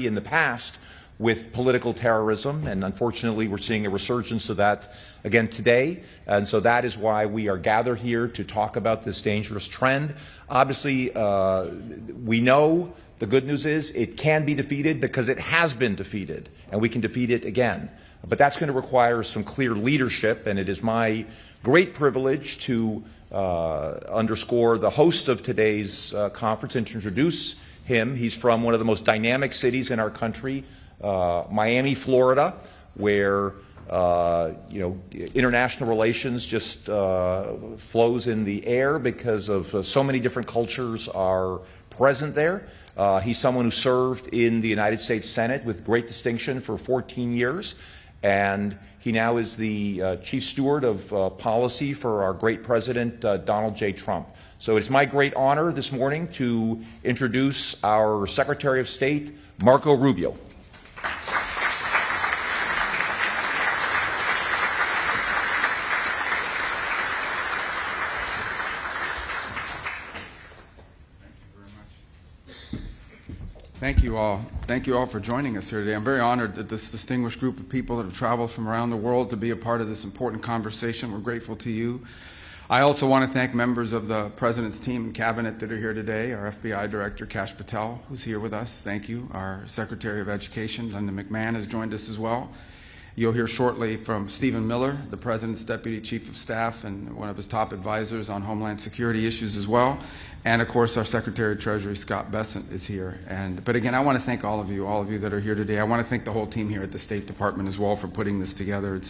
in the past with political terrorism, and unfortunately we're seeing a resurgence of that again today. And so that is why we are gathered here to talk about this dangerous trend. Obviously, we know the good news is it can be defeated because it has been defeated, and we can defeat it again. But that's going to require some clear leadership, and it is my great privilege to underscore the host of today's conference and to introduce him. He's from one of the most dynamic cities in our country, Miami, Florida, where international relations just flows in the air because of so many different cultures are present there. He's someone who served in the United States Senate with great distinction for 14 years, and he now is the chief steward of policy for our great president, Donald J. Trump. So it's my great honor this morning to introduce our Secretary of State, Marco Rubio. Thank you all. Thank you all for joining us here today. I'm very honored that this distinguished group of people that have traveled from around the world to be a part of this important conversation. We're grateful to you. I also want to thank members of the President's team and cabinet that are here today. Our FBI Director, Kash Patel, who's here with us. Thank you. Our Secretary of Education, Linda McMahon, has joined us as well. You'll hear shortly from Stephen Miller, the President's Deputy Chief of Staff and one of his top advisors on Homeland Security issues as well. And of course, our Secretary of Treasury, Scott Bessent, is here. But again, I want to thank all of you that are here today. I want to thank the whole team here at the State Department as well for putting this together.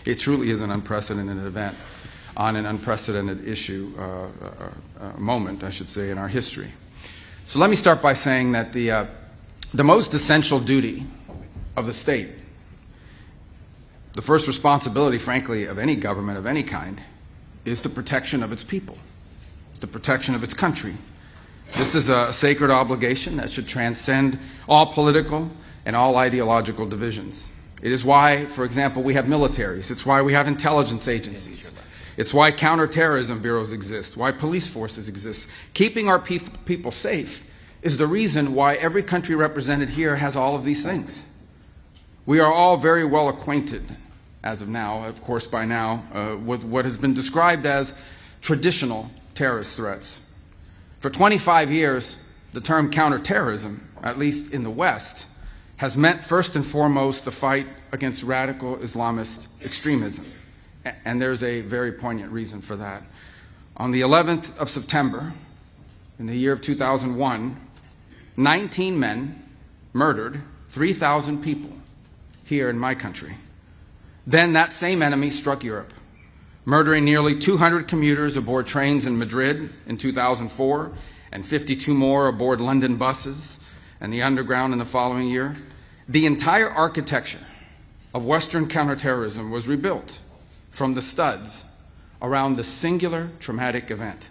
It truly is an unprecedented event on an unprecedented issue, moment, I should say, in our history. So let me start by saying that the most essential duty of the state, the first responsibility, frankly, of any government of any kind, is the protection of its people. It's the protection of its country. This is a sacred obligation that should transcend all political and all ideological divisions. It is why, for example, we have militaries. It's why we have intelligence agencies. It's why counterterrorism bureaus exist, why police forces exist. Keeping our people safe is the reason why every country represented here has all of these things. We are all very well acquainted, as of now, of course by now, with what has been described as traditional terrorist threats. For 25 years, the term counterterrorism, at least in the West, has meant first and foremost the fight against radical Islamist extremism. And there's a very poignant reason for that. On the 11th of September, in the year of 2001, 19 men murdered 3,000 people here in my country. Then that same enemy struck Europe, murdering nearly 200 commuters aboard trains in Madrid in 2004, and 52 more aboard London buses and the underground in the following year. The entire architecture of Western counterterrorism was rebuilt from the studs around the singular traumatic event.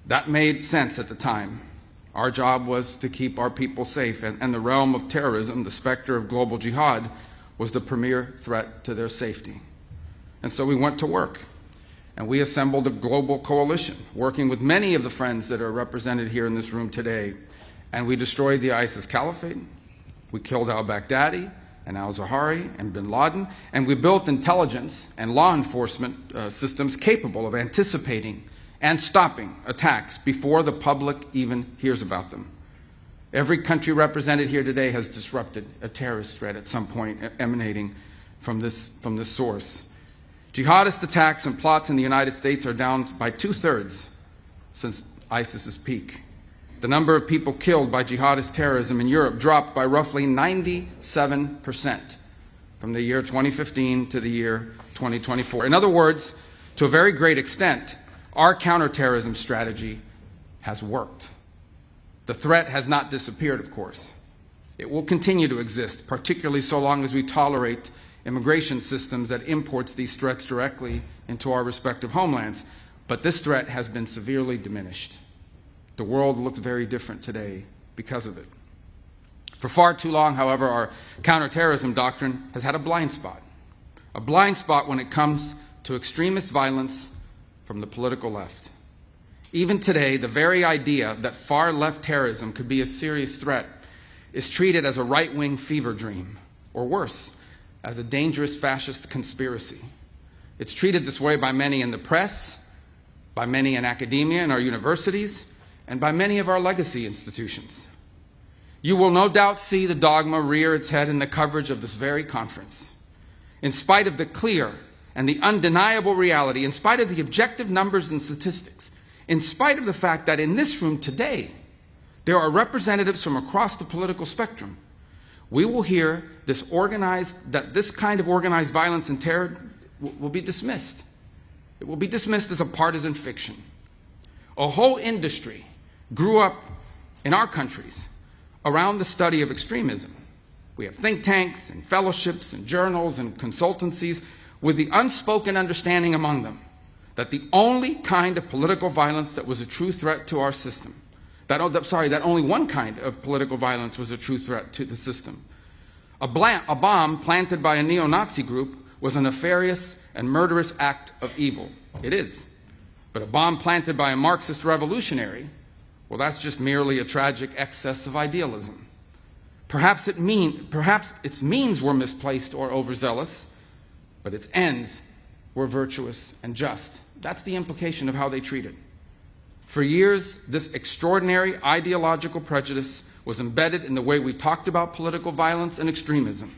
That made sense at the time. Our job was to keep our people safe, and the realm of terrorism, the specter of global jihad, was the premier threat to their safety. And so we went to work, and we assembled a global coalition, working with many of the friends that are represented here in this room today, and we destroyed the ISIS caliphate, we killed al-Baghdadi, and al-Zawahiri and bin Laden, and we built intelligence and law enforcement systems capable of anticipating and stopping attacks before the public even hears about them. Every country represented here today has disrupted a terrorist threat at some point emanating from this source. Jihadist attacks and plots in the United States are down by 2/3 since ISIS's peak. The number of people killed by jihadist terrorism in Europe dropped by roughly 97% from the year 2015 to the year 2024. In other words, to a very great extent, our counterterrorism strategy has worked. The threat has not disappeared, of course. It will continue to exist, particularly so long as we tolerate immigration systems that imports these threats directly into our respective homelands. But this threat has been severely diminished. The world looks very different today because of it. For far too long, however, our counterterrorism doctrine has had a blind spot when it comes to extremist violence from the political left. Even today, the very idea that far-left terrorism could be a serious threat is treated as a right-wing fever dream, or worse, as a dangerous fascist conspiracy. It's treated this way by many in the press, by many in academia and our universities, and by many of our legacy institutions. You will no doubt see the dogma rear its head in the coverage of this very conference. In spite of the clear and the undeniable reality, in spite of the objective numbers and statistics, in spite of the fact that in this room today, there are representatives from across the political spectrum, we will hear this kind of organized violence and terror will be dismissed. It will be dismissed as a partisan fiction. A whole industry grew up in our countries around the study of extremism. We have think tanks and fellowships and journals and consultancies with the unspoken understanding among them that the only kind of political violence that was a true threat to our system, that only one kind of political violence was a true threat to the system. A bomb planted by a neo-Nazi group was a nefarious and murderous act of evil. It is. But a bomb planted by a Marxist revolutionary, well, that's just merely a tragic excess of idealism. Perhaps its means were misplaced or overzealous, but its ends were virtuous and just. That's the implication of how they treat it. For years, this extraordinary ideological prejudice was embedded in the way we talked about political violence and extremism.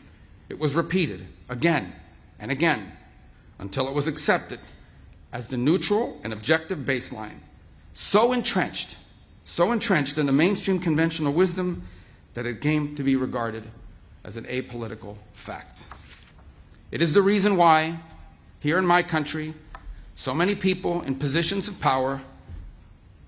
It was repeated again and again until it was accepted as the neutral and objective baseline, so entrenched in the mainstream conventional wisdom that it came to be regarded as an apolitical fact. It is the reason why, here in my country, so many people in positions of power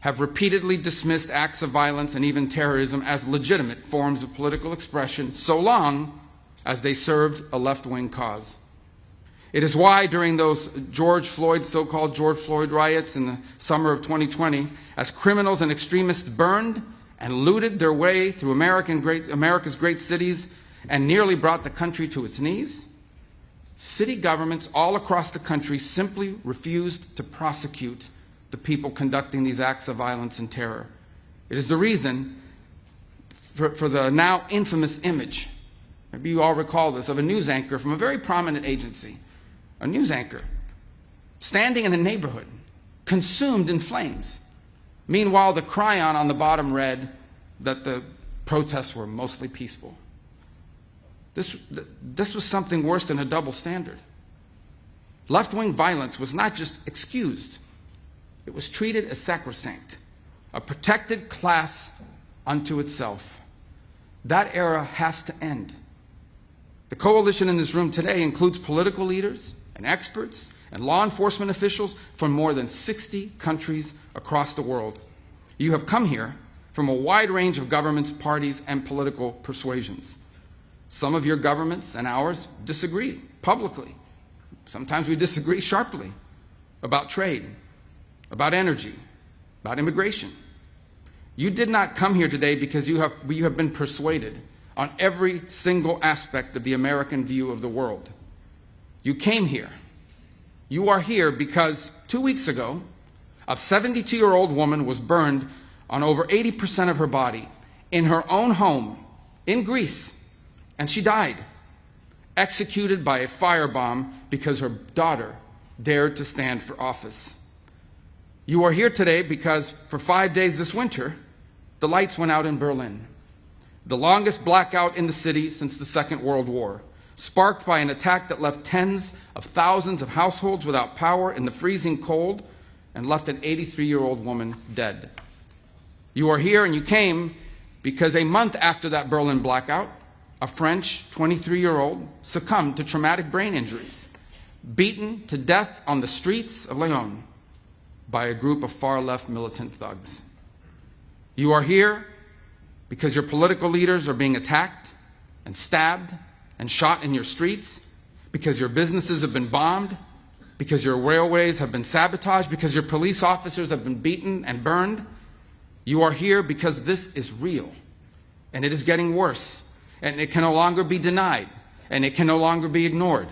have repeatedly dismissed acts of violence and even terrorism as legitimate forms of political expression, so long as they served a left-wing cause. It is why during those so-called George Floyd riots in the summer of 2020, as criminals and extremists burned and looted their way through America's great cities and nearly brought the country to its knees, city governments all across the country simply refused to prosecute the people conducting these acts of violence and terror. It is the reason for the now infamous image, maybe you all recall this, of a news anchor from a very prominent agency, a news anchor standing in a neighborhood consumed in flames. Meanwhile, the chyron on the bottom read that the protests were mostly peaceful. This was something worse than a double standard. Left-wing violence was not just excused, it was treated as sacrosanct, a protected class unto itself. That era has to end. The coalition in this room today includes political leaders and experts and law enforcement officials from more than 60 countries across the world. You have come here from a wide range of governments, parties, and political persuasions. Some of your governments and ours disagree publicly. Sometimes we disagree sharply about trade, about energy, about immigration. You did not come here today because you have been persuaded on every single aspect of the American view of the world. You came here. You are here because 2 weeks ago, a 72-year-old woman was burned on over 80% of her body in her own home in Greece, and she died, executed by a firebomb because her daughter dared to stand for office. You are here today because for 5 days this winter, the lights went out in Berlin, the longest blackout in the city since the Second World War, sparked by an attack that left tens of thousands of households without power in the freezing cold and left an 83-year-old woman dead. You are here and you came because a month after that Berlin blackout, a French 23-year-old succumbed to traumatic brain injuries, beaten to death on the streets of Lyon by a group of far-left militant thugs. You are here because your political leaders are being attacked and stabbed and shot in your streets, because your businesses have been bombed, because your railways have been sabotaged, because your police officers have been beaten and burned. You are here because this is real, and it is getting worse, and it can no longer be denied, and it can no longer be ignored,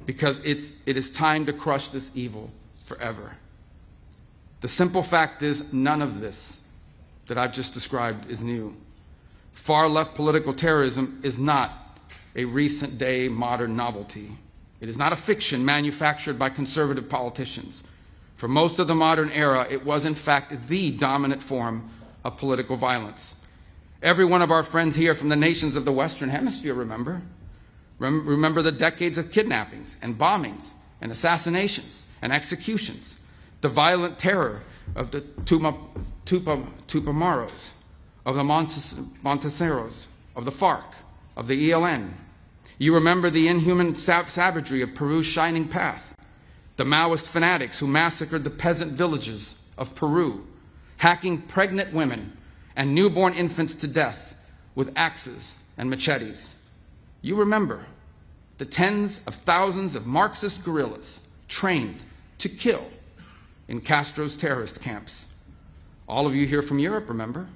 because it is time to crush this evil forever. The simple fact is none of this that I've just described is new. Far-left political terrorism is not a recent-day modern novelty. It is not a fiction manufactured by conservative politicians. For most of the modern era, it was in fact the dominant form of political violence. Every one of our friends here from the nations of the Western Hemisphere remember the decades of kidnappings and bombings and assassinations and executions, the violent terror of the Tupamaros, of the Monteseros, of the FARC, of the ELN. You remember the inhuman savagery of Peru's Shining Path, the Maoist fanatics who massacred the peasant villages of Peru, hacking pregnant women and newborn infants to death with axes and machetes. You remember the tens of thousands of Marxist guerrillas trained to kill in Castro's terrorist camps. All of you here from Europe remember.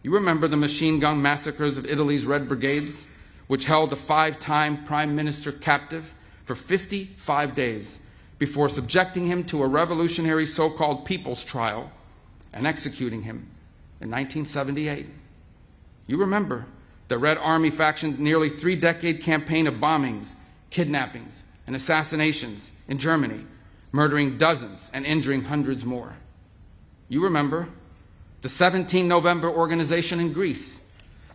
You remember the machine gun massacres of Italy's Red Brigades, which held the 5-time prime minister captive for 55 days before subjecting him to a revolutionary so-called people's trial and executing him in 1978. You remember the Red Army faction's nearly 3-decade campaign of bombings, kidnappings, and assassinations in Germany, murdering dozens and injuring hundreds more. You remember the 17 November organization in Greece,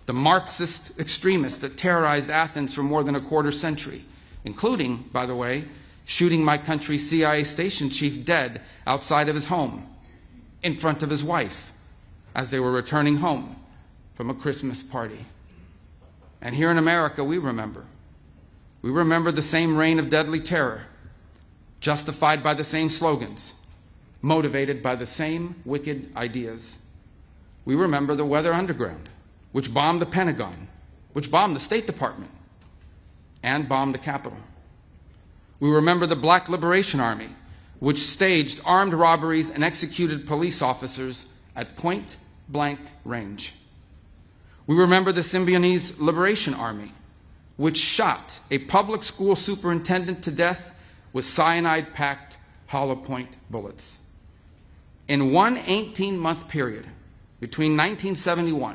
the Marxist extremists that terrorized Athens for more than a quarter century, including, by the way, shooting my country's CIA station chief dead outside of his home, in front of his wife, as they were returning home from a Christmas party. And here in America, we remember. We remember the same reign of deadly terror, justified by the same slogans, motivated by the same wicked ideas. We remember the Weather Underground, which bombed the Pentagon, which bombed the State Department, and bombed the Capitol. We remember the Black Liberation Army, which staged armed robberies and executed police officers at point-blank range. We remember the Symbionese Liberation Army, which shot a public school superintendent to death with cyanide-packed hollow point bullets. In one 18-month period, between 1971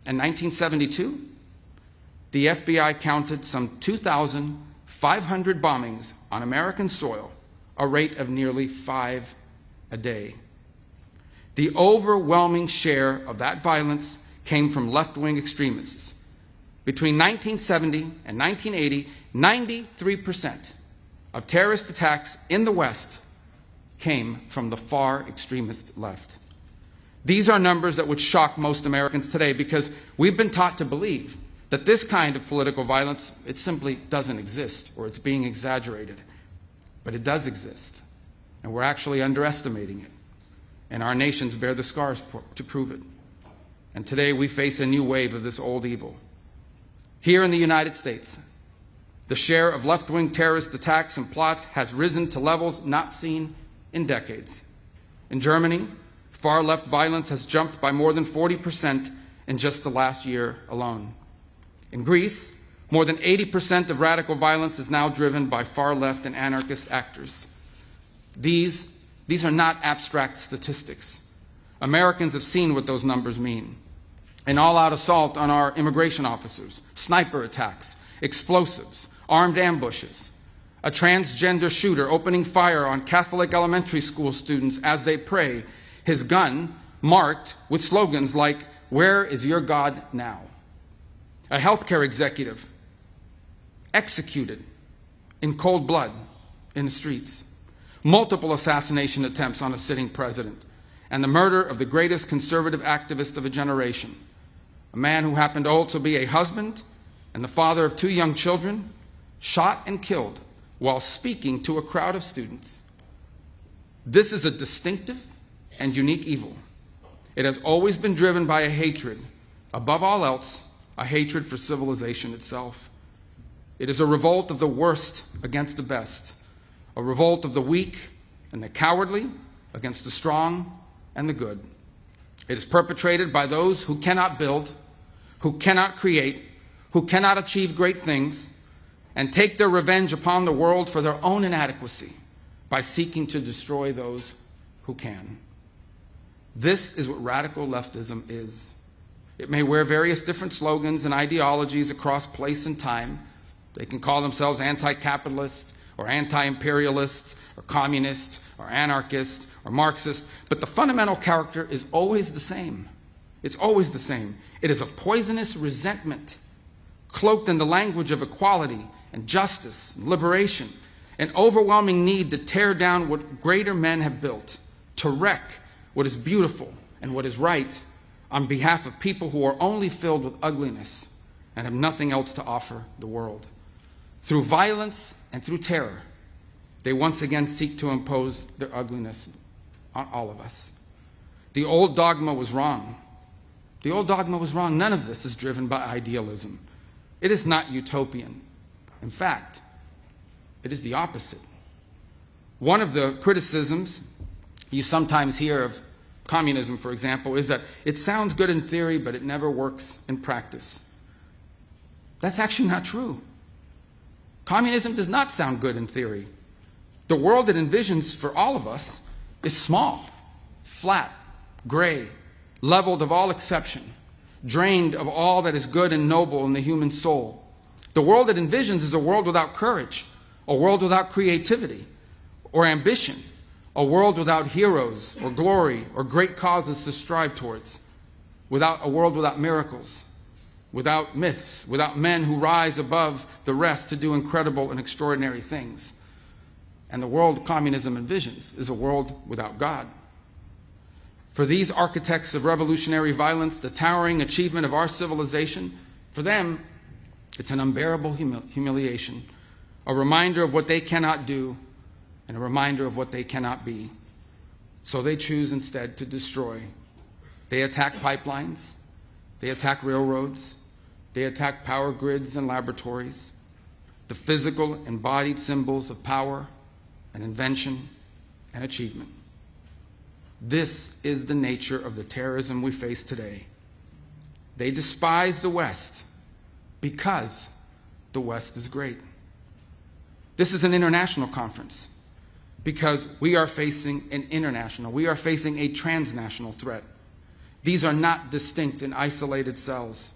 and 1972, the FBI counted some 2,500 bombings on American soil, a rate of nearly 5 a day. The overwhelming share of that violence came from left-wing extremists. Between 1970 and 1980, 93% of terrorist attacks in the West came from the far extremist left. These are numbers that would shock most Americans today because we've been taught to believe that this kind of political violence, it simply doesn't exist or it's being exaggerated. But it does exist, and we're actually underestimating it. And our nations bear the scars to prove it. And today we face a new wave of this old evil. Here in the United States, the share of left-wing terrorist attacks and plots has risen to levels not seen in decades. In Germany, far-left violence has jumped by more than 40% in just the last year alone. In Greece, more than 80% of radical violence is now driven by far-left and anarchist actors. These are not abstract statistics. Americans have seen what those numbers mean. An all-out assault on our immigration officers, sniper attacks, explosives, armed ambushes, a transgender shooter opening fire on Catholic elementary school students as they pray, his gun marked with slogans like, "Where is your God now?" A healthcare executive executed in cold blood in the streets. Multiple assassination attempts on a sitting president, and the murder of the greatest conservative activist of a generation, a man who happened to also be a husband and the father of 2 young children, shot and killed while speaking to a crowd of students. This is a distinctive and unique evil. It has always been driven by a hatred, above all else, a hatred for civilization itself. It is a revolt of the worst against the best, a revolt of the weak and the cowardly against the strong and the good. It is perpetrated by those who cannot build, who cannot create, who cannot achieve great things, and take their revenge upon the world for their own inadequacy by seeking to destroy those who can. This is what radical leftism is. It may wear various different slogans and ideologies across place and time. They can call themselves anti-capitalist or anti-imperialist or communist or anarchist or Marxist, but the fundamental character is always the same. It's always the same. It is a poisonous resentment cloaked in the language of equality and justice and liberation, an overwhelming need to tear down what greater men have built, to wreck what is beautiful and what is right on behalf of people who are only filled with ugliness and have nothing else to offer the world. Through violence and through terror, they once again seek to impose their ugliness on all of us. The old dogma was wrong. The old dogma was wrong. None of this is driven by idealism. It is not utopian. In fact, it is the opposite. One of the criticisms you sometimes hear of communism, for example, is that it sounds good in theory, but it never works in practice. That's actually not true. Communism does not sound good in theory. The world it envisions for all of us is small, flat, gray, leveled of all exception, drained of all that is good and noble in the human soul. The world it envisions is a world without courage, a world without creativity or ambition, a world without heroes or glory or great causes to strive towards, a world without miracles, without myths, without men who rise above the rest to do incredible and extraordinary things. And the world communism envisions is a world without God. For these architects of revolutionary violence, the towering achievement of our civilization, for them, it's an unbearable humiliation, a reminder of what they cannot do, and a reminder of what they cannot be. So they choose instead to destroy. They attack pipelines, they attack railroads, they attack power grids and laboratories, the physical embodied symbols of power and invention and achievement. This is the nature of the terrorism we face today. They despise the West because the West is great. This is an international conference because we are facing a transnational threat. These are not distinct and isolated cells.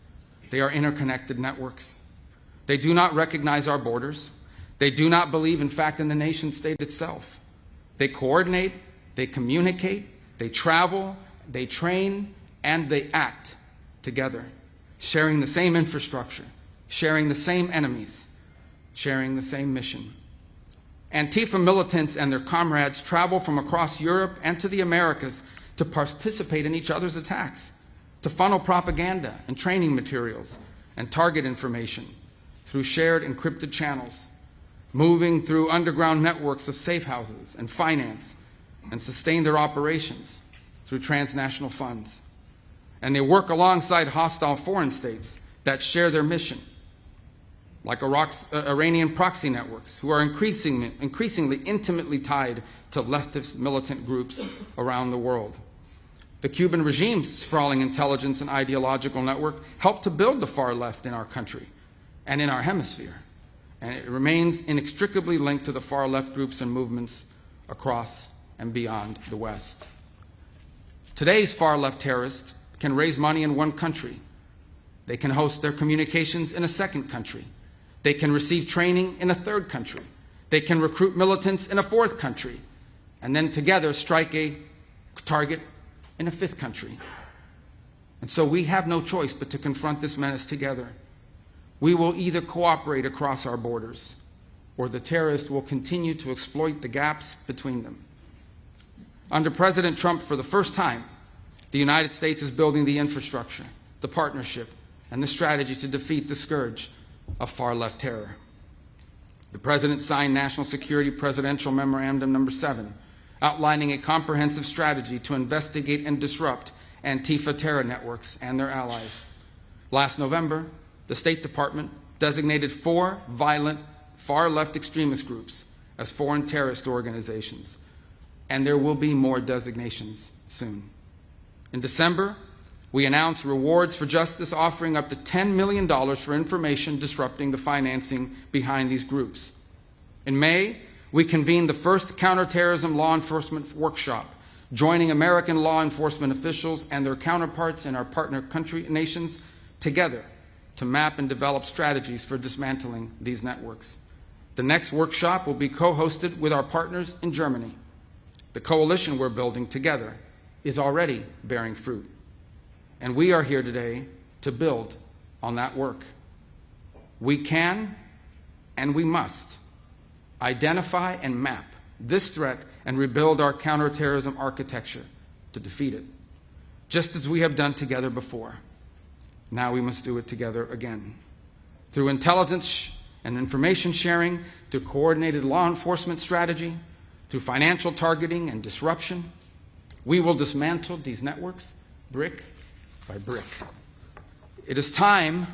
They are interconnected networks. They do not recognize our borders. They do not believe, in fact, in the nation state itself. They coordinate, they communicate, they travel, they train, and they act together, sharing the same infrastructure, sharing the same enemies, sharing the same mission. Antifa militants and their comrades travel from across Europe and to the Americas to participate in each other's attacks, to funnel propaganda and training materials and target information through shared encrypted channels, moving through underground networks of safe houses and finance, and sustain their operations through transnational funds. And they work alongside hostile foreign states that share their mission, like Iranian proxy networks, who are increasingly intimately tied to leftist militant groups around the world. The Cuban regime's sprawling intelligence and ideological network helped to build the far left in our country and in our hemisphere, and it remains inextricably linked to the far left groups and movements across and beyond the West. Today's far left terrorists can raise money in one country. They can host their communications in a second country. They can receive training in a third country. They can recruit militants in a fourth country, and then together strike a target in a fifth country. And so we have no choice but to confront this menace together. We will either cooperate across our borders, or the terrorists will continue to exploit the gaps between them. Under President Trump, for the first time, the United States is building the infrastructure, the partnership, and the strategy to defeat the scourge of far-left terror. The President signed National Security Presidential Memorandum No. 7, outlining a comprehensive strategy to investigate and disrupt Antifa terror networks and their allies. Last November, the State Department designated 4 violent far-left extremist groups as foreign terrorist organizations, and there will be more designations soon. In December, we announced Rewards for Justice, offering up to $10 million for information disrupting the financing behind these groups. In May, we convened the first counterterrorism law enforcement workshop joining American law enforcement officials and their counterparts in our partner nations together to map and develop strategies for dismantling these networks. The next workshop will be co-hosted with our partners in Germany. The coalition we're building together is already bearing fruit, and we are here today to build on that work. We can and we must identify and map this threat and rebuild our counterterrorism architecture to defeat it, just as we have done together before. Now we must do it together again. Through intelligence and information sharing, through coordinated law enforcement strategy, through financial targeting and disruption, we will dismantle these networks brick by brick. It is time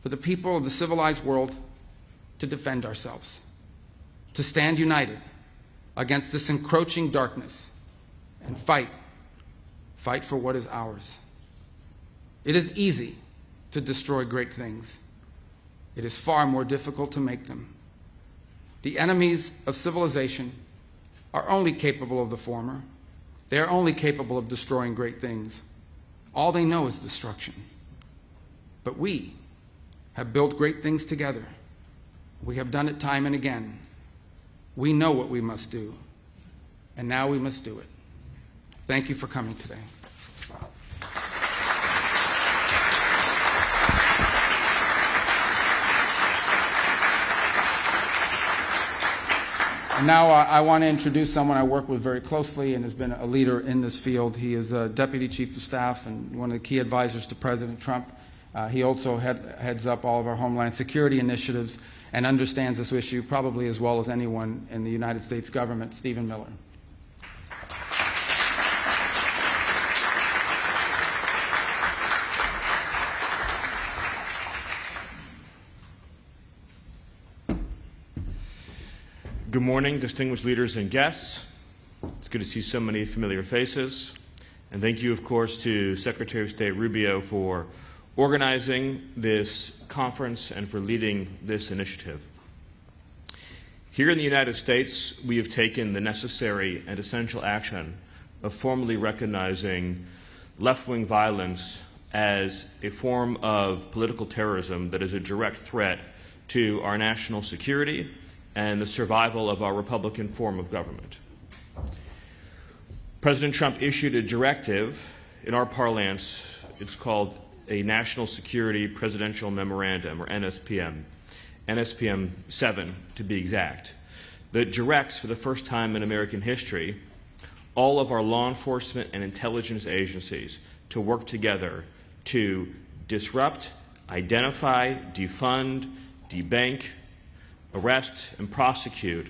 for the people of the civilized world to defend ourselves, to stand united against this encroaching darkness and fight for what is ours. It is easy to destroy great things. It is far more difficult to make them. The enemies of civilization are only capable of the former. They are only capable of destroying great things. All they know is destruction. But we have built great things together. We have done it time and again. We know what we must do, and now we must do it. Thank you for coming today. And now I want to introduce someone I work with very closely and has been a leader in this field. He is a Deputy Chief of Staff and one of the key advisors to President Trump. He also heads up all of our Homeland Security initiatives and understands this issue probably as well as anyone in the United States government, Stephen Miller. Good morning, distinguished leaders and guests. It's good to see so many familiar faces. And thank you, of course, to Secretary of State Rubio for organizing this conference and for leading this initiative. Here in the United States, we have taken the necessary and essential action of formally recognizing left-wing violence as a form of political terrorism that is a direct threat to our national security and the survival of our Republican form of government. President Trump issued a directive in our parlance. It's called a National Security Presidential Memorandum, or NSPM, NSPM 7 to be exact, that directs for the first time in American history all of our law enforcement and intelligence agencies to work together to disrupt, identify, defund, debank, arrest, and prosecute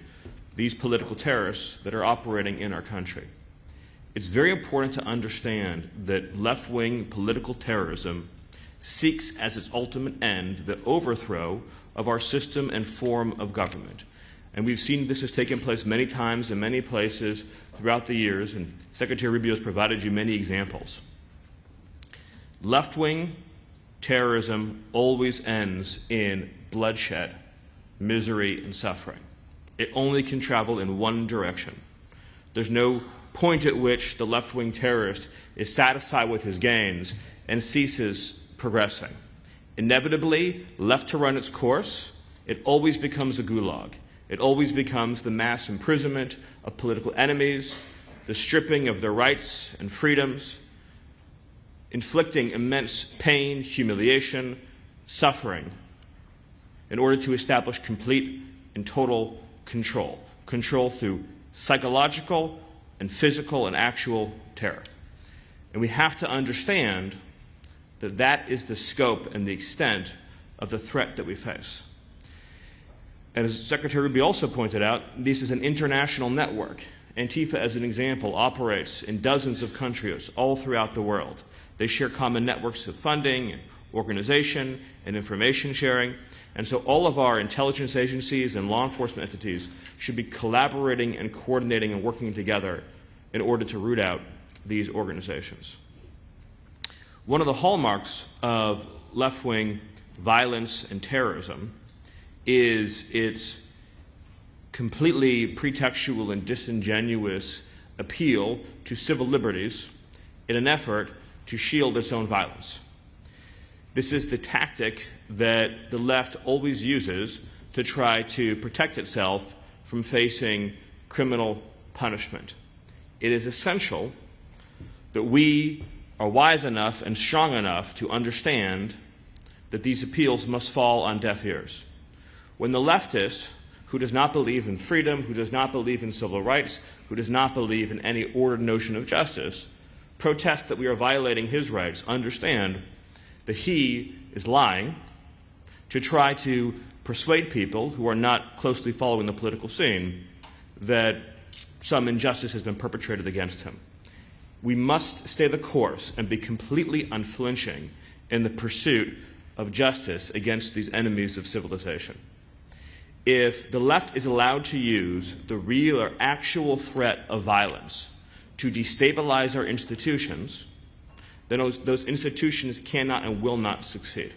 these political terrorists that are operating in our country. It's very important to understand that left-wing political terrorism seeks as its ultimate end the overthrow of our system and form of government. And we've seen this has taken place many times in many places throughout the years, and Secretary Rubio has provided you many examples. Left-wing terrorism always ends in bloodshed, misery, and suffering. It only can travel in one direction. There's no point at which the left-wing terrorist is satisfied with his gains and ceases progressing. Inevitably, left to run its course, it always becomes a gulag. It always becomes the mass imprisonment of political enemies, the stripping of their rights and freedoms, inflicting immense pain, humiliation, suffering, in order to establish complete and total control. Control through psychological and physical and actual terror. And we have to understand that that is the scope and the extent of the threat that we face. And as Secretary Rubio also pointed out, this is an international network. Antifa, as an example, operates in dozens of countries all throughout the world. They share common networks of funding, and organization, and information sharing. And so all of our intelligence agencies and law enforcement entities should be collaborating and coordinating and working together in order to root out these organizations. One of the hallmarks of left-wing violence and terrorism is its completely pretextual and disingenuous appeal to civil liberties in an effort to shield its own violence. This is the tactic that the left always uses to try to protect itself from facing criminal punishment. It is essential that we are wise enough and strong enough to understand that these appeals must fall on deaf ears. When the leftist, who does not believe in freedom, who does not believe in civil rights, who does not believe in any ordered notion of justice, protests that we are violating his rights, understand that he is lying to try to persuade people who are not closely following the political scene that some injustice has been perpetrated against him. We must stay the course and be completely unflinching in the pursuit of justice against these enemies of civilization. If the left is allowed to use the real or actual threat of violence to destabilize our institutions, then those institutions cannot and will not succeed.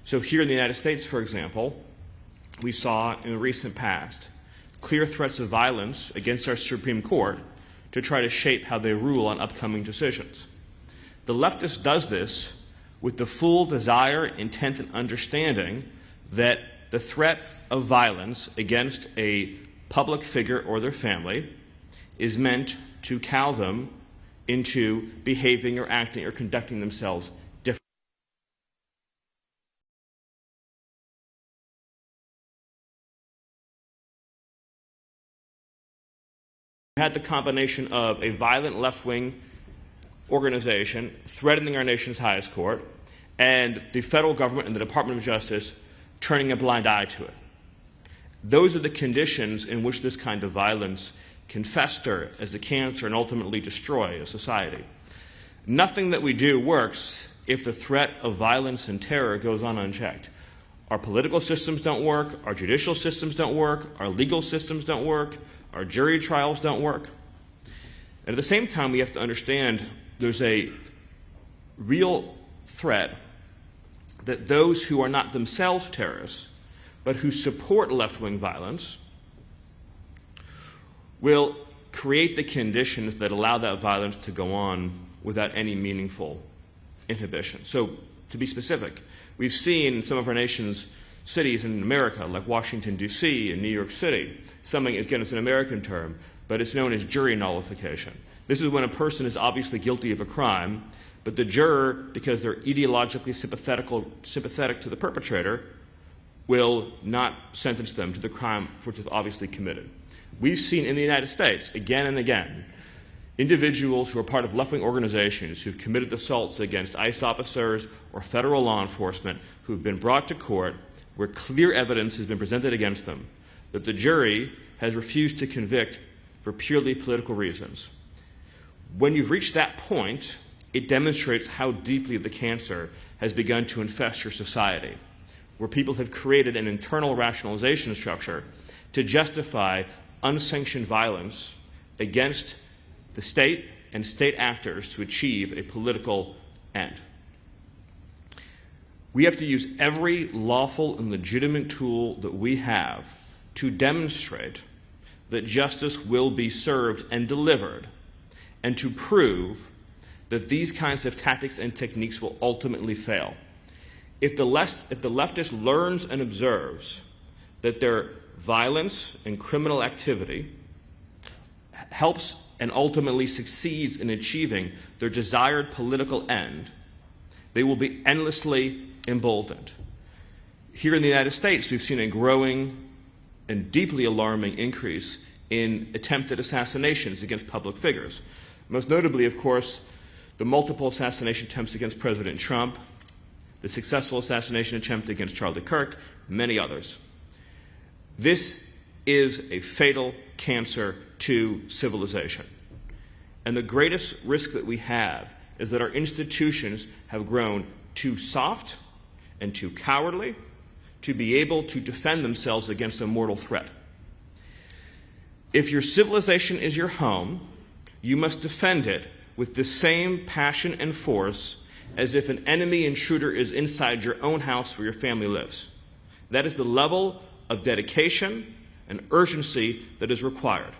So here in the United States, for example, we saw in the recent past clear threats of violence against our Supreme Court to try to shape how they rule on upcoming decisions. The leftist does this with the full desire, intent, and understanding that the threat of violence against a public figure or their family is meant to cow them into behaving or acting or conducting themselves differently. We had the combination of a violent left-wing organization threatening our nation's highest court and the federal government and the Department of Justice turning a blind eye to it. Those are the conditions in which this kind of violence can fester as a cancer and ultimately destroy a society. Nothing that we do works if the threat of violence and terror goes on unchecked. Our political systems don't work, our judicial systems don't work, our legal systems don't work, our jury trials don't work. And at the same time, we have to understand there's a real threat that those who are not themselves terrorists, but who support left-wing violence, will create the conditions that allow that violence to go on without any meaningful inhibition. So, to be specific, we've seen in some of our nation's cities in America, like Washington, D.C. and New York City, something, again, it's an American term, but it's known as jury nullification. This is when a person is obviously guilty of a crime, but the juror, because they're ideologically sympathetic to the perpetrator, will not sentence them to the crime which they've obviously committed. We've seen in the United States, again and again, individuals who are part of left-wing organizations who've committed assaults against ICE officers or federal law enforcement who've been brought to court where clear evidence has been presented against them that the jury has refused to convict for purely political reasons. When you've reached that point, it demonstrates how deeply the cancer has begun to infest your society, where people have created an internal rationalization structure to justify unsanctioned violence against the state and state actors to achieve a political end. We have to use every lawful and legitimate tool that we have to demonstrate that justice will be served and delivered, and to prove that these kinds of tactics and techniques will ultimately fail. If the leftist learns and observes that their violence and criminal activity helps and ultimately succeeds in achieving their desired political end, they will be endlessly emboldened. Here in the United States, we've seen a growing and deeply alarming increase in attempted assassinations against public figures. Most notably, of course, the multiple assassination attempts against President Trump, the successful assassination attempt against Charlie Kirk, many others. This is a fatal cancer to civilization. And the greatest risk that we have is that our institutions have grown too soft and too cowardly to be able to defend themselves against a mortal threat. If your civilization is your home, you must defend it with the same passion and force as if an enemy intruder is inside your own house where your family lives. That is the level of dedication and urgency that is required.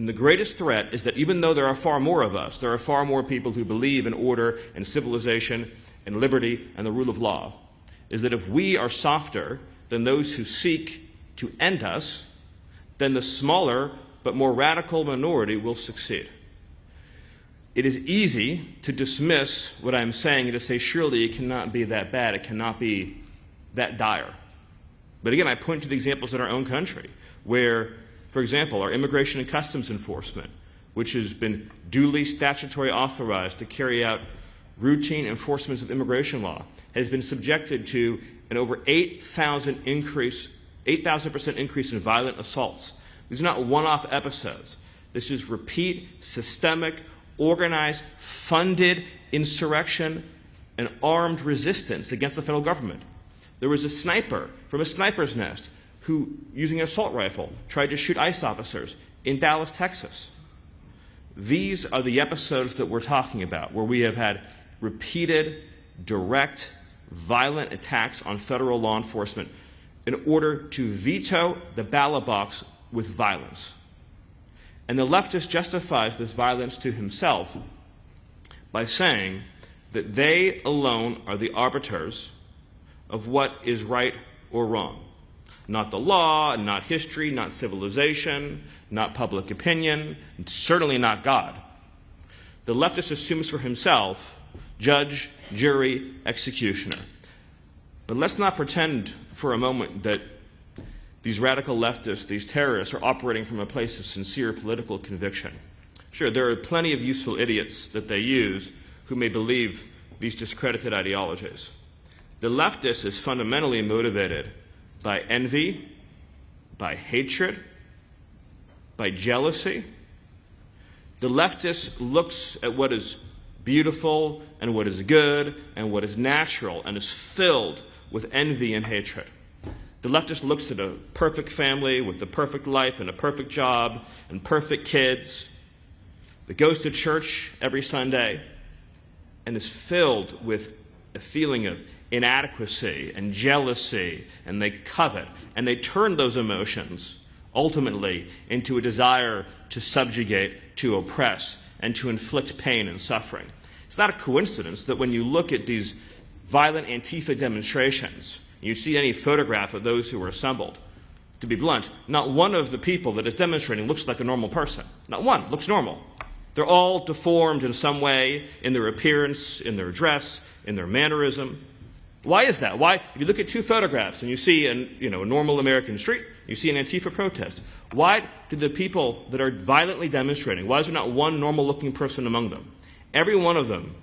And the greatest threat is that even though there are far more of us, there are far more people who believe in order and civilization and liberty and the rule of law, is that if we are softer than those who seek to end us, then the smaller but more radical minority will succeed. It is easy to dismiss what I'm saying and to say, surely it cannot be that bad, it cannot be that dire. But again, I point to the examples in our own country where, for example, our Immigration and Customs Enforcement, which has been duly statutory authorized to carry out routine enforcements of immigration law, has been subjected to an over 8,000% increase in violent assaults. These are not one-off episodes. This is repeat, systemic, organized, funded insurrection and armed resistance against the federal government. There was a sniper from a sniper's nest who, using an assault rifle, tried to shoot ICE officers in Dallas, Texas. These are the episodes that we're talking about, where we have had repeated, direct, violent attacks on federal law enforcement in order to veto the ballot box with violence. And the leftist justifies this violence to himself by saying that they alone are the arbiters of what is right or wrong. Not the law, not history, not civilization, not public opinion, and certainly not God. The leftist assumes for himself judge, jury, executioner. But let's not pretend for a moment that these radical leftists, these terrorists, are operating from a place of sincere political conviction. Sure, there are plenty of useful idiots that they use who may believe these discredited ideologies. The leftist is fundamentally motivated by envy, by hatred, by jealousy. The leftist looks at what is beautiful and what is good and what is natural and is filled with envy and hatred. The leftist looks at a perfect family with the perfect life and a perfect job and perfect kids that goes to church every Sunday and is filled with a feeling of inadequacy and jealousy, and they covet, and they turn those emotions ultimately into a desire to subjugate, to oppress, and to inflict pain and suffering. It's not a coincidence that when you look at these violent Antifa demonstrations, you see any photograph of those who were assembled. To be blunt, not one of the people that is demonstrating looks like a normal person. Not one looks normal. They're all deformed in some way in their appearance, in their dress, in their mannerism. Why is that? Why? If you look at two photographs and you see a normal American street, you see an Antifa protest. Why do the people that are violently demonstrating, why is there not one normal-looking person among them? Every one of them,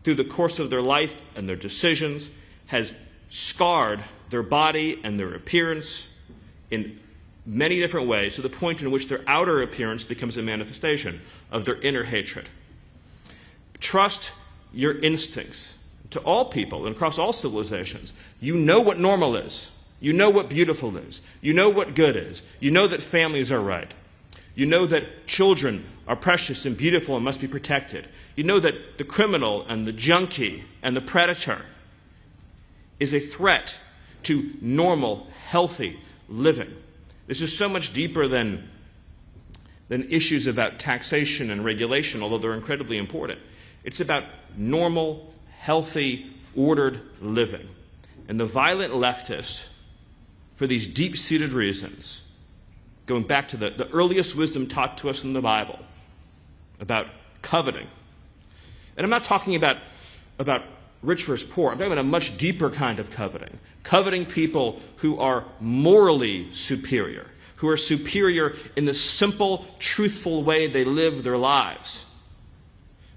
through the course of their life and their decisions, has scarred their body and their appearance in many different ways to the point in which their outer appearance becomes a manifestation of their inner hatred. Trust your instincts. To all people and across all civilizations, you know what normal is. You know what beautiful is. You know what good is. You know that families are right. You know that children are precious and beautiful and must be protected. You know that the criminal and the junkie and the predator is a threat to normal, healthy living. This is so much deeper than issues about taxation and regulation, although they're incredibly important. It's about normal, healthy, ordered living. And the violent leftists, for these deep-seated reasons, going back to the earliest wisdom taught to us in the Bible about coveting. And I'm not talking about rich versus poor. I'm talking about a much deeper kind of coveting. Coveting people who are morally superior, who are superior in the simple, truthful way they live their lives.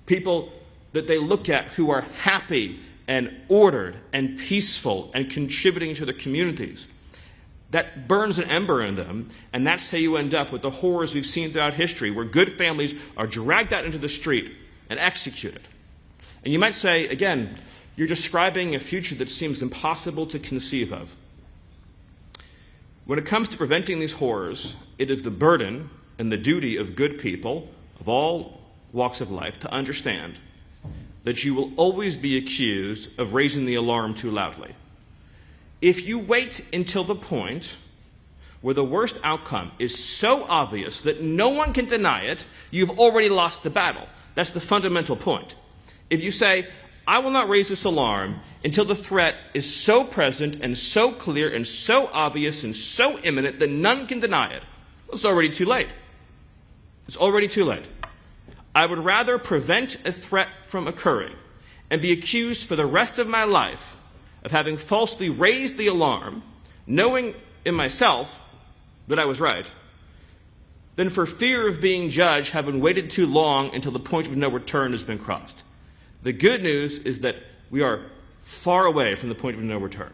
People that they look at who are happy and ordered and peaceful and contributing to their communities. That burns an ember in them, and that's how you end up with the horrors we've seen throughout history, where good families are dragged out into the street and executed. And you might say, again, you're describing a future that seems impossible to conceive of. When it comes to preventing these horrors, it is the burden and the duty of good people of all walks of life to understand that you will always be accused of raising the alarm too loudly. If you wait until the point where the worst outcome is so obvious that no one can deny it, you've already lost the battle. That's the fundamental point. If you say, I will not raise this alarm until the threat is so present and so clear and so obvious and so imminent that none can deny it, it's already too late. It's already too late. I would rather prevent a threat from occurring and be accused for the rest of my life of having falsely raised the alarm, knowing in myself that I was right, than for fear of being judged having waited too long until the point of no return has been crossed. The good news is that we are far away from the point of no return.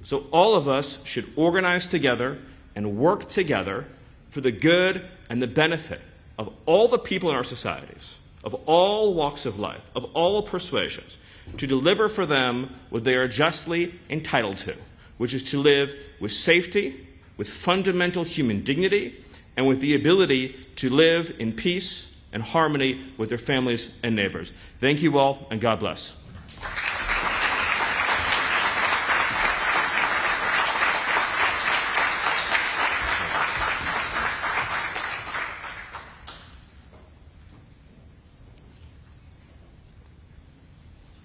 So all of us should organize together and work together for the good and the benefit of all the people in our societies, of all walks of life, of all persuasions, to deliver for them what they are justly entitled to, which is to live with safety, with fundamental human dignity, and with the ability to live in peace and harmony with their families and neighbors. Thank you all, and God bless.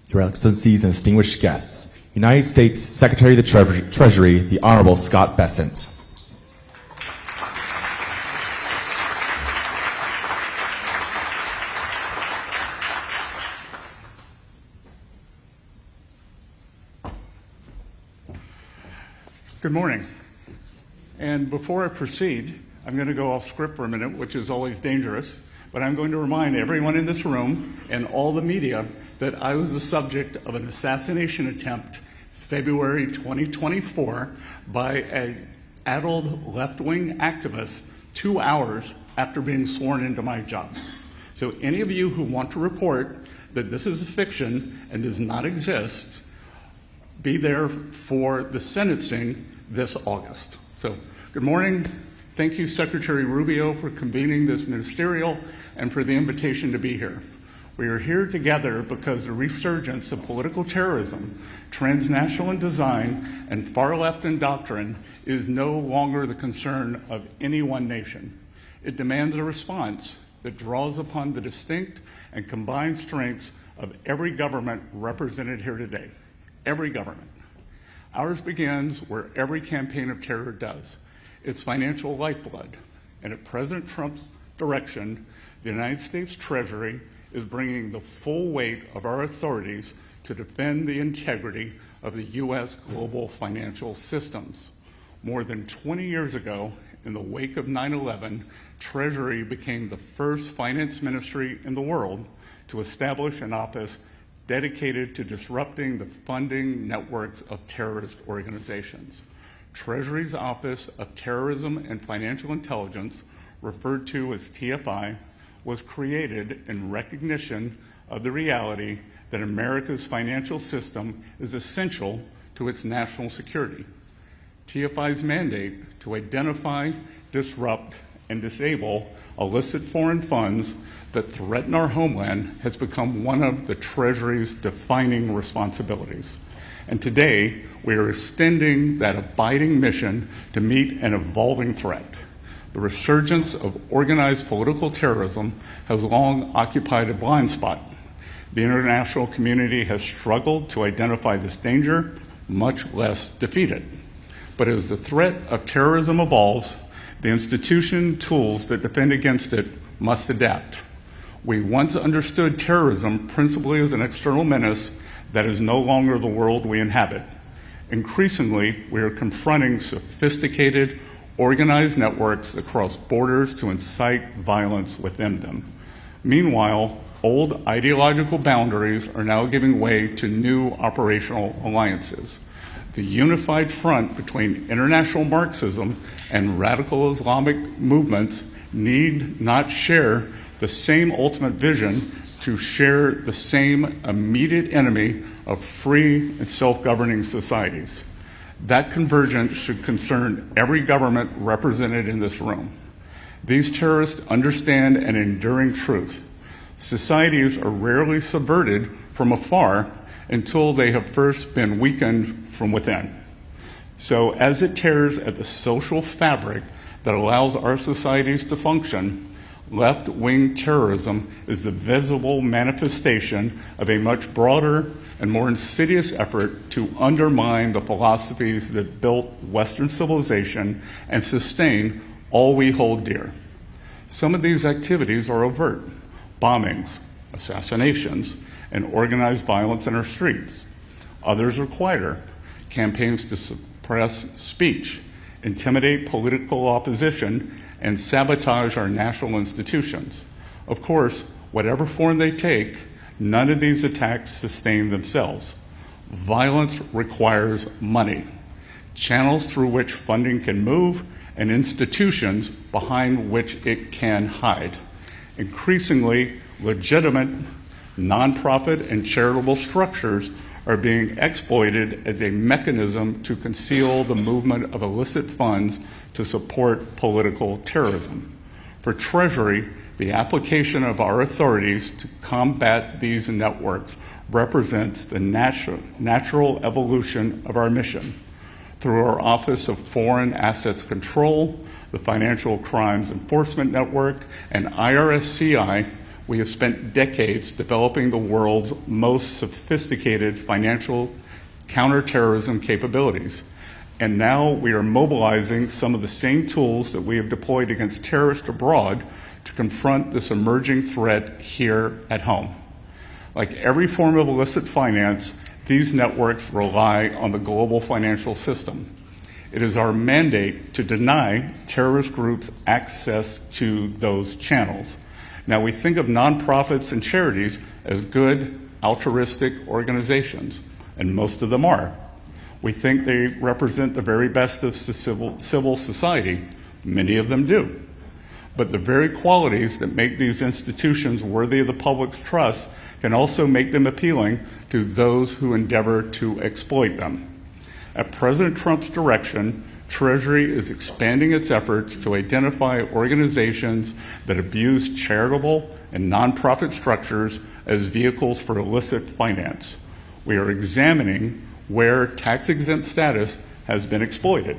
Your Excellencies and distinguished guests, United States Secretary of the Treasury, the Honorable Scott Bessent. Good morning. And before I proceed, I'm going to go off script for a minute, which is always dangerous, but I'm going to remind everyone in this room and all the media that I was the subject of an assassination attempt February 2024 by an addled left-wing activist 2 hours after being sworn into my job. So any of you who want to report that this is a fiction and does not exist, be there for the sentencing this August. So good morning. Thank you, Secretary Rubio, for convening this ministerial and for the invitation to be here. We are here together because the resurgence of political terrorism, transnational in design, and far left in doctrine is no longer the concern of any one nation. It demands a response that draws upon the distinct and combined strengths of every government represented here today. Every government. Ours begins where every campaign of terror does. Its financial lifeblood. And at President Trump's direction, the United States Treasury is bringing the full weight of our authorities to defend the integrity of the U.S. global financial systems. More than 20 years ago, in the wake of 9/11, Treasury became the first finance ministry in the world to establish an office dedicated to disrupting the funding networks of terrorist organizations. Treasury's Office of Terrorism and Financial Intelligence, referred to as TFI, was created in recognition of the reality that America's financial system is essential to its national security. TFI's mandate to identify, disrupt, and disable illicit foreign funds that threaten our homeland has become one of the Treasury's defining responsibilities. And today, we are extending that abiding mission to meet an evolving threat. The resurgence of organized political terrorism has long occupied a blind spot. The international community has struggled to identify this danger, much less defeat it. But as the threat of terrorism evolves, the institution tools that defend against it must adapt. We once understood terrorism principally as an external menace that is no longer the world we inhabit. Increasingly, we are confronting sophisticated, organized networks that cross borders to incite violence within them. Meanwhile, old ideological boundaries are now giving way to new operational alliances. The unified front between international Marxism and radical Islamic movements need not share the same ultimate vision to share the same immediate enemy of free and self-governing societies. That convergence should concern every government represented in this room. These terrorists understand an enduring truth. Societies are rarely subverted from afar until they have first been weakened from within. So as it tears at the social fabric that allows our societies to function, left-wing terrorism is the visible manifestation of a much broader and more insidious effort to undermine the philosophies that built Western civilization and sustain all we hold dear. Some of these activities are overt: bombings, assassinations, and organized violence in our streets. Others are quieter: campaigns to suppress speech, intimidate political opposition, and sabotage our national institutions. Of course, whatever form they take, none of these attacks sustain themselves. Violence requires money, channels through which funding can move, and institutions behind which it can hide. Increasingly, legitimate nonprofit and charitable structures are being exploited as a mechanism to conceal the movement of illicit funds to support political terrorism. For Treasury, the application of our authorities to combat these networks represents the natural evolution of our mission. Through our Office of Foreign Assets Control, the Financial Crimes Enforcement Network, and IRSCI, we have spent decades developing the world's most sophisticated financial counterterrorism capabilities. And now we are mobilizing some of the same tools that we have deployed against terrorists abroad to confront this emerging threat here at home. Like every form of illicit finance, these networks rely on the global financial system. It is our mandate to deny terrorist groups access to those channels. Now, we think of nonprofits and charities as good, altruistic organizations, and most of them are. We think they represent the very best of civil society. Many of them do. But the very qualities that make these institutions worthy of the public's trust can also make them appealing to those who endeavor to exploit them. At President Trump's direction, Treasury is expanding its efforts to identify organizations that abuse charitable and nonprofit structures as vehicles for illicit finance. We are examining where tax-exempt status has been exploited,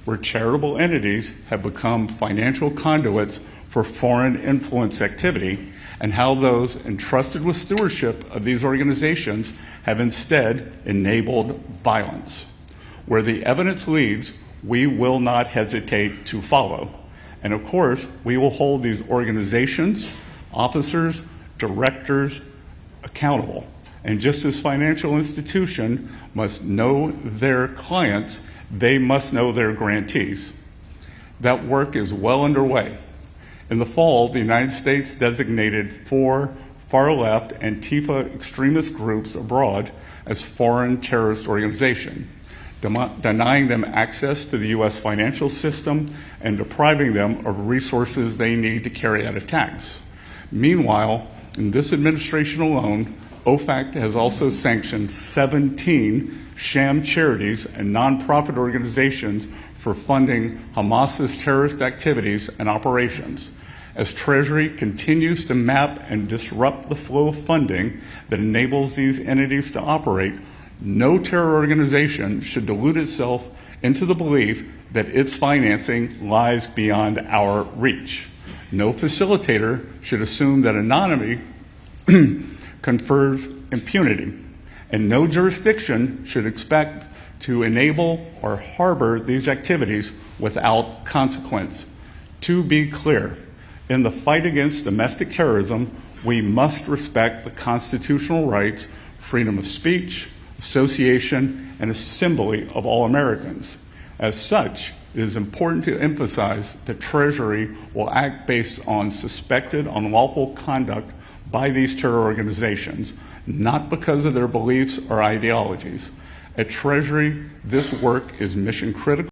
where charitable entities have become financial conduits for foreign influence activity, and how those entrusted with stewardship of these organizations have instead enabled violence. Where the evidence leads, we will not hesitate to follow. And of course, we will hold these organizations, officers, directors accountable. And just as financial institutions must know their clients, they must know their grantees. That work is well underway. In the fall, the United States designated 4 far-left Antifa extremist groups abroad as foreign terrorist organizations, denying them access to the U.S. financial system and depriving them of resources they need to carry out attacks. Meanwhile, in this administration alone, OFAC has also sanctioned 17 sham charities and nonprofit organizations for funding Hamas's terrorist activities and operations. As Treasury continues to map and disrupt the flow of funding that enables these entities to operate, no terror organization should delude itself into the belief that its financing lies beyond our reach. No facilitator should assume that anonymity confers impunity, and no jurisdiction should expect to enable or harbor these activities without consequence. To be clear, in the fight against domestic terrorism, we must respect the constitutional rights, freedom of speech, association, and assembly of all Americans. As such, it is important to emphasize that Treasury will act based on suspected unlawful conduct by these terror organizations, not because of their beliefs or ideologies. At Treasury, this work is mission critical.